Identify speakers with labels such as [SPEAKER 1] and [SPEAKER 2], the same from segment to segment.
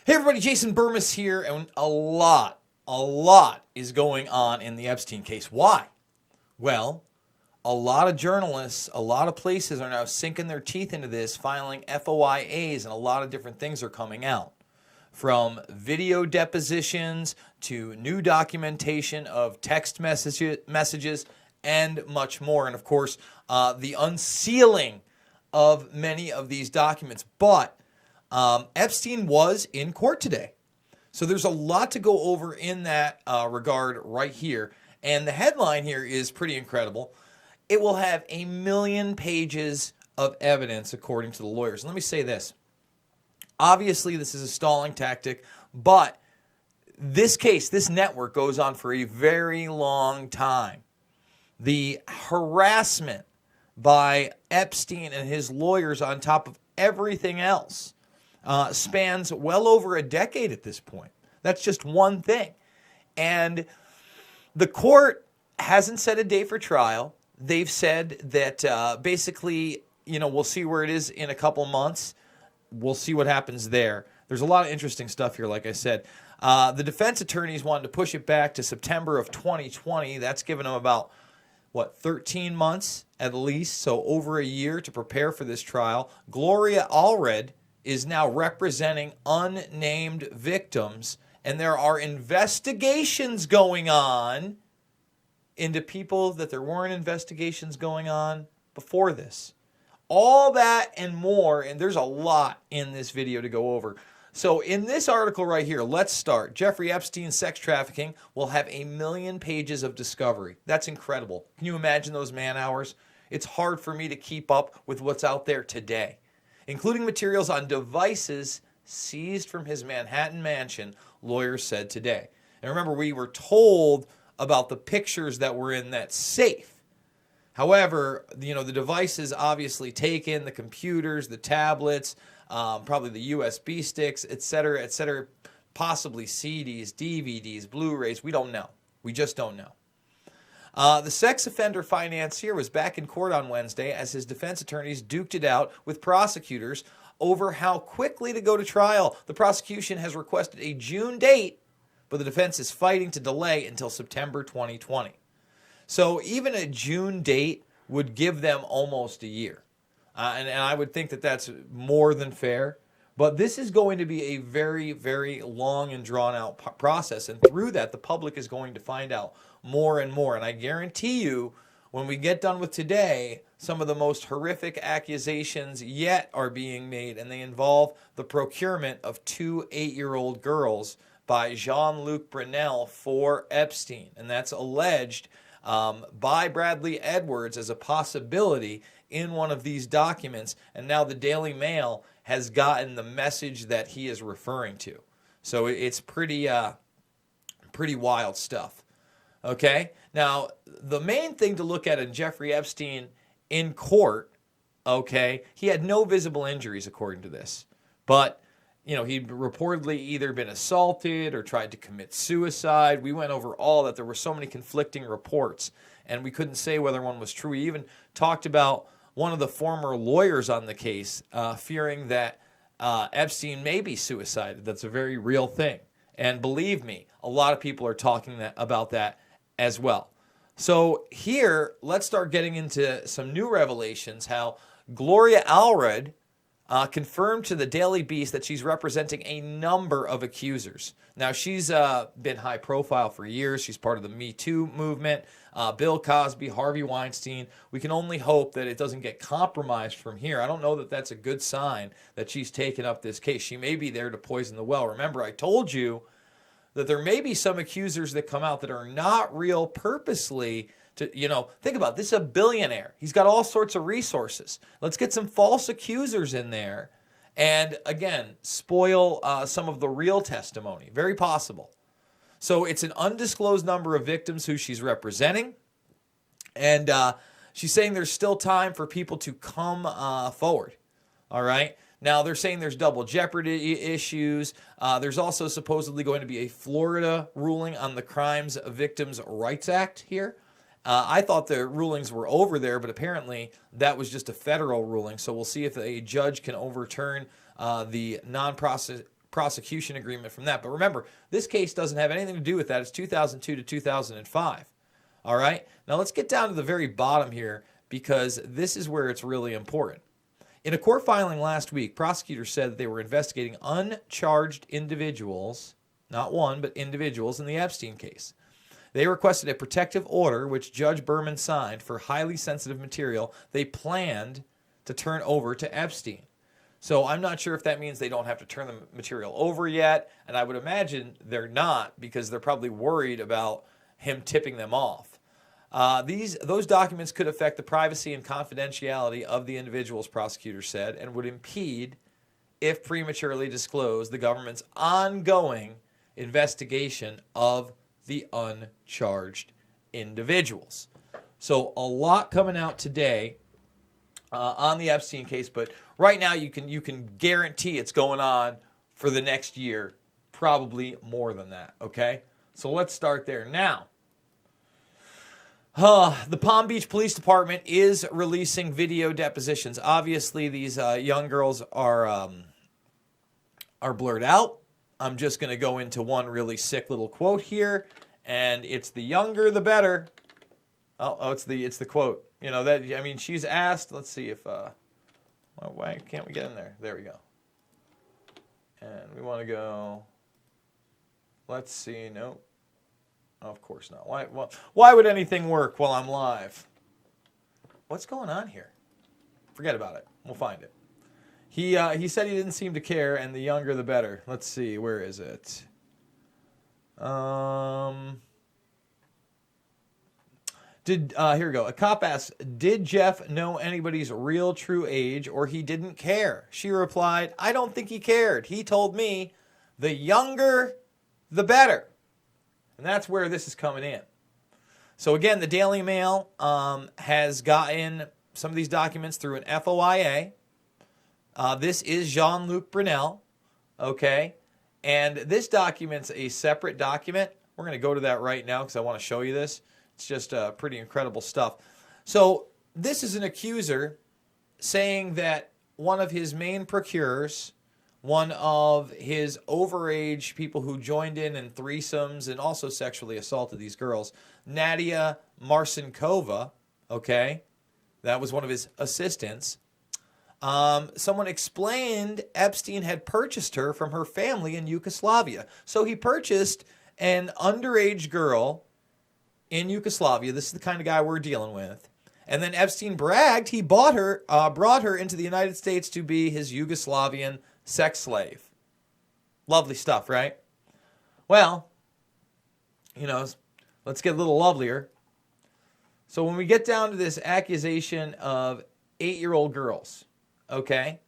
[SPEAKER 1] Hey everybody, Jason Burmis here, and a lot is going on in the Epstein case. Why? Well, a lot of journalists, a lot of places are now sinking their teeth into this, filing FOIAs, and a lot of different things are coming out. From video depositions to new documentation of text messages and much more. And of course, the unsealing of many of these documents. But Epstein was in court today. So there's a lot to go over in that regard right here. And the headline here is pretty incredible. It will have 1 million pages of evidence, according to the lawyers. And let me say this. Obviously, this is a stalling tactic, but this case, this network goes on for a very long time. The harassment by Epstein and his lawyers on top of everything else spans well over a decade at this point. That's just one thing. And the court hasn't set a date for trial. They've said that basically, we'll see where it is in a couple months. We'll see what happens there. There's a lot of interesting stuff here, like I said. The defense attorneys wanted to push it back to September of 2020. That's given them about, 13 months at least, so over a year to prepare for this trial. Gloria Allred is now representing unnamed victims, and there are investigations going on into people that there weren't investigations going on before this. All that and more, and there's a lot in this video to go over. So in this article right here, let's start. Jeffrey Epstein's sex trafficking will have 1 million pages of discovery. That's incredible. Can you imagine those man hours? It's hard for me to keep up with what's out there today, including materials on devices seized from his Manhattan mansion, lawyers said today. And remember, we were told about the pictures that were in that safe. However, the devices obviously taken, the computers, the tablets, probably the USB sticks, et cetera, possibly CDs, DVDs, Blu-rays. We don't know. We just don't know. The sex offender financier was back in court on Wednesday as his defense attorneys duked it out with prosecutors over how quickly to go to trial. The prosecution has requested a June date, but the defense is fighting to delay until September 2020. So even a June date would give them almost a year. And I would think that that's more than fair. But this is going to be a very, very long and drawn-out process. And through that, the public is going to find out more and more. And I guarantee you, when we get done with today, some of the most horrific accusations yet are being made. And they involve the procurement of 2 8-year-old girls by Jean-Luc Brunel for Epstein. And that's alleged by Bradley Edwards as a possibility in one of these documents, and now the Daily Mail has gotten the message that he is referring to. So it's pretty wild stuff. Okay? Now, the main thing to look at in Jeffrey Epstein in court, okay, he had no visible injuries according to this. But he'd reportedly either been assaulted or tried to commit suicide. We went over all that. There were so many conflicting reports, and we couldn't say whether one was true. We even talked about one of the former lawyers on the case fearing that Epstein may be suicided. That's a very real thing. And believe me, a lot of people are talking about that as well. So here, let's start getting into some new revelations, how Gloria Allred confirmed to the Daily Beast that she's representing a number of accusers. Now, she's been high profile for years. She's part of the Me Too movement. Bill Cosby, Harvey Weinstein. We can only hope that it doesn't get compromised from here. I don't know that that's a good sign that she's taken up this case. She may be there to poison the well. Remember, I told you that there may be some accusers that come out that are not real purposely to, think about it. This is a billionaire. He's got all sorts of resources. Let's get some false accusers in there and, again, spoil some of the real testimony. Very possible. So it's an undisclosed number of victims who she's representing. And she's saying there's still time for people to come forward. All right? Now, they're saying there's double jeopardy issues. There's also supposedly going to be a Florida ruling on the Crimes Victims' Rights Act here. I thought the rulings were over there, but apparently that was just a federal ruling. So we'll see if a judge can overturn the prosecution agreement from that. But remember, this case doesn't have anything to do with that. It's 2002 to 2005. All right? Now let's get down to the very bottom here, because this is where it's really important. In a court filing last week, prosecutors said that they were investigating uncharged individuals, not one, but individuals in the Epstein case. They requested a protective order, which Judge Berman signed, for highly sensitive material they planned to turn over to Epstein. So I'm not sure if that means they don't have to turn the material over yet, and I would imagine they're not, because they're probably worried about him tipping them off. Those documents could affect the privacy and confidentiality of the individuals, prosecutors said, and would impede, if prematurely disclosed, the government's ongoing investigation of the uncharged individuals. So a lot coming out today on the Epstein case, but right now you can guarantee it's going on for the next year, probably more than that, okay? So let's start there. Now, the Palm Beach Police Department is releasing video depositions. Obviously, these young girls are blurred out. I'm just going to go into one really sick little quote here, and it's the younger the better. Oh, it's the quote. You know that. I mean, she's asked. Let's see if why can't we get in there? There we go. And we want to go. Let's see. Nope. Of course not. Why would anything work while I'm live? What's going on here? Forget about it. We'll find it. He said he didn't seem to care, and the younger the better. Let's see. Where is it? Here we go. A cop asks, did Jeff know anybody's real true age, or he didn't care? She replied, I don't think he cared. He told me, the younger the better. And that's where this is coming in. So again, the Daily Mail has gotten some of these documents through an FOIA. This is Jean-Luc Brunel, okay? And this document's a separate document. We're going to go to that right now because I want to show you this. It's just pretty incredible stuff. So this is an accuser saying that one of his main procurers, one of his overage people who joined in threesomes and also sexually assaulted these girls, Nadia Marcinkova, okay? That was one of his assistants. Someone explained Epstein had purchased her from her family in Yugoslavia. So he purchased an underage girl in Yugoslavia. This is the kind of guy we're dealing with. And then Epstein bragged he brought her into the United States to be his Yugoslavian sex slave. Lovely stuff, right? Well, you know, let's get a little lovelier. So when we get down to this accusation of 8-year-old girls, okay,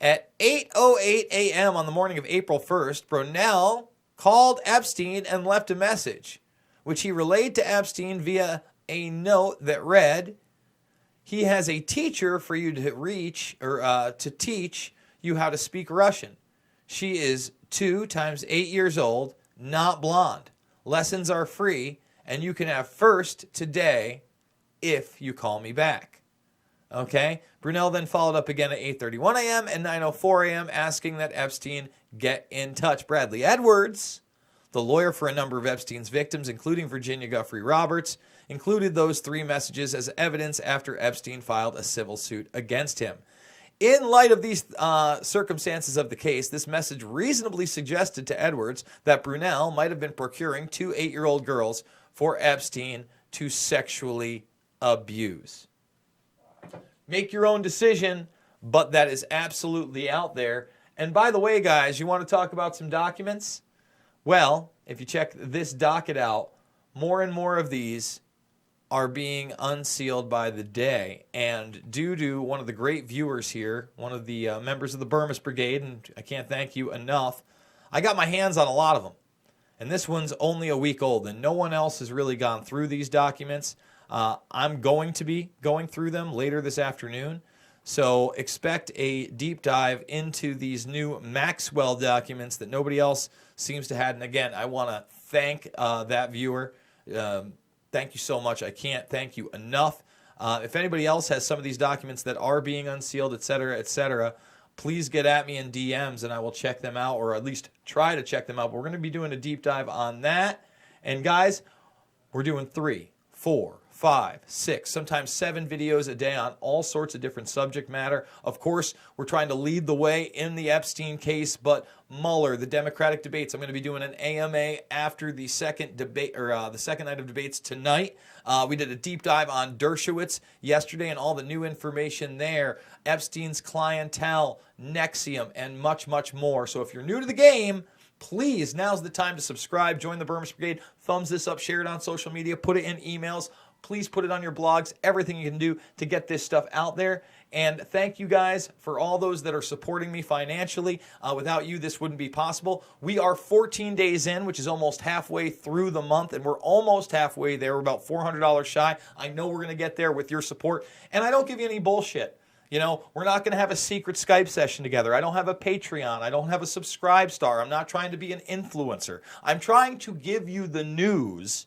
[SPEAKER 1] at 8:08 a.m. on the morning of April 1st, Brunel called Epstein and left a message, which he relayed to Epstein via a note that read, he has a teacher for you to reach, or to teach you how to speak Russian. She is 2 times 8 years old, not blonde. Lessons are free, and you can have first today if you call me back. Okay? Brunel then followed up again at 8:31 a.m. and 9:04 a.m. asking that Epstein get in touch. Bradley Edwards, the lawyer for a number of Epstein's victims, including Virginia Guffrey Roberts, included those 3 messages as evidence after Epstein filed a civil suit against him. In light of these circumstances of the case, this message reasonably suggested to Edwards that Brunel might have been procuring 2 8-year-old girls for Epstein to sexually abuse. Make your own decision, but that is absolutely out there. And by the way, guys, you want to talk about some documents? Well, if you check this docket out, more and more of these are being unsealed by the day. And due to one of the great viewers here, one of the members of the Burmis Brigade, and I can't thank you enough, I got my hands on a lot of them. And this one's only a week old, and no one else has really gone through these documents. I'm going to be going through them later this afternoon. So expect a deep dive into these new Maxwell documents that nobody else seems to have. And again, I want to thank that viewer. Thank you so much. I can't thank you enough. If anybody else has some of these documents that are being unsealed, et cetera, please get at me in DMs and I will check them out, or at least try to check them out. But we're going to be doing a deep dive on that. And guys, we're doing 3, 4, 5, 6, sometimes 7 videos a day on all sorts of different subject matter. Of course, we're trying to lead the way in the Epstein case, but Mueller, the Democratic debates, I'm going to be doing an AMA after the second debate, or the second night of debates tonight. We did a deep dive on Dershowitz yesterday and all the new information there, Epstein's clientele, Nexium, and much, much more. So if you're new to the game, please, now's the time to subscribe, join the Burmese Brigade, thumbs this up, share it on social media, put it in emails. Please put it on your blogs, everything you can do to get this stuff out there. And thank you guys for all those that are supporting me financially. Without you, this wouldn't be possible. We are 14 days in, which is almost halfway through the month, and we're almost halfway there. We're about $400 shy. I know we're going to get there with your support. And I don't give you any bullshit. You know, we're not going to have a secret Skype session together. I don't have a Patreon. I don't have a Subscribe Star. I'm not trying to be an influencer. I'm trying to give you the news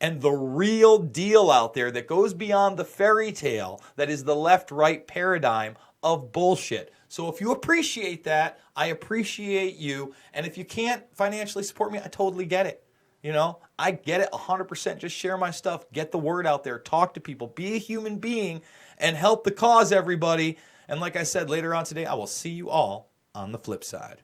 [SPEAKER 1] and the real deal out there that goes beyond the fairy tale that is the left-right paradigm of bullshit. So if you appreciate that, I appreciate you. And if you can't financially support me, I totally get it. You know, I get it 100%. Just share my stuff. Get the word out there. Talk to people. Be a human being and help the cause, everybody. And like I said, later on today, I will see you all on the flip side.